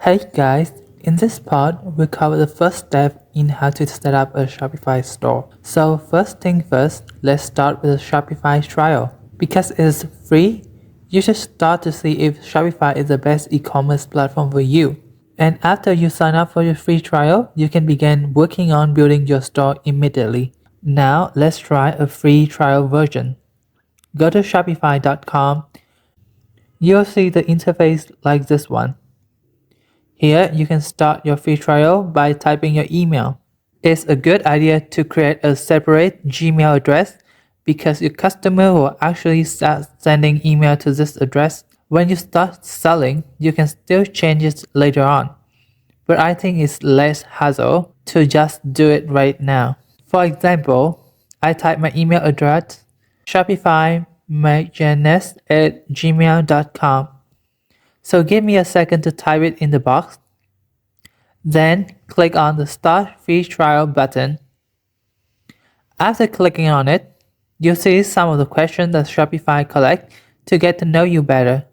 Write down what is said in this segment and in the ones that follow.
Hey guys, in this part, we'll cover the first step in how to set up a Shopify store. So first thing first, let's start with a Shopify trial. Because it's free, you should start to see if Shopify is the best e-commerce platform for you. And after you sign up for your free trial, you can begin working on building your store immediately. Now let's try a free trial version. Go to shopify.com. You'll see the interface like this one. Here, you can start your free trial by typing your email. It's a good idea to create a separate Gmail address because your customer will actually start sending email to this address. When you start selling, you can still change it later on. But I think it's less hassle to just do it right now. For example, I type my email address shopifymagenes@gmail.com. So give me a second to type it in the box. Then click on the Start Free Trial button. After clicking on it, you'll see some of the questions that Shopify collects to get to know you better.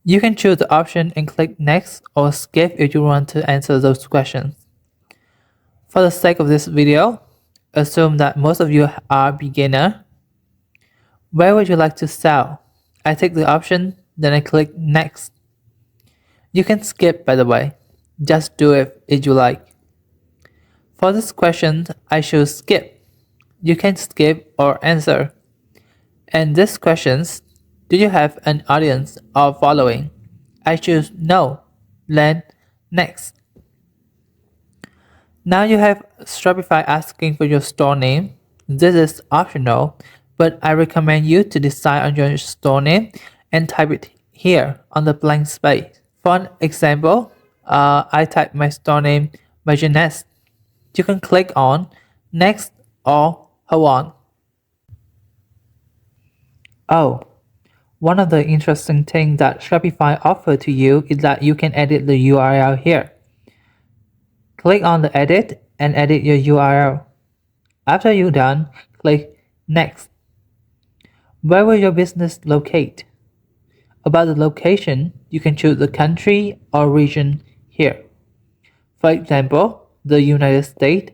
You can choose the option and click Next or Skip if you want to answer those questions. For the sake of this video, assume that most of you are beginner. Where would you like to sell? I take the option, then I click Next. You can skip, by the way. Just do it if you like. For this question, I choose skip. You can skip or answer. And this questions, do you have an audience or following? I choose no, then next. Now you have Shopify asking for your store name. This is optional, but I recommend you to decide on your store name and type it here on the blank space. For an example, I type my store name Magenes. You can click on Next or Hold on. Oh, one of the interesting things that Shopify offers to you is that you can edit the URL here. Click on the edit and edit your URL. After you're done, click Next. Where will your business locate? About the location, you can choose the country or region here. For example, the United States,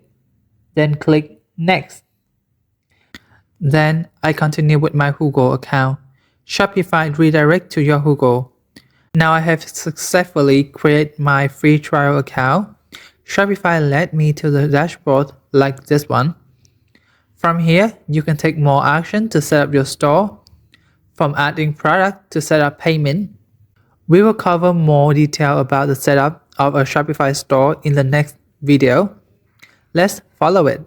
then click Next. Then I continue with my Google account. Shopify redirect to your Google. Now I have successfully created my free trial account. Shopify led me to the dashboard like this one. From here, you can take more action to set up your store, from adding product to set up payment. We will cover more detail about the setup of a Shopify store in the next video. Let's follow it.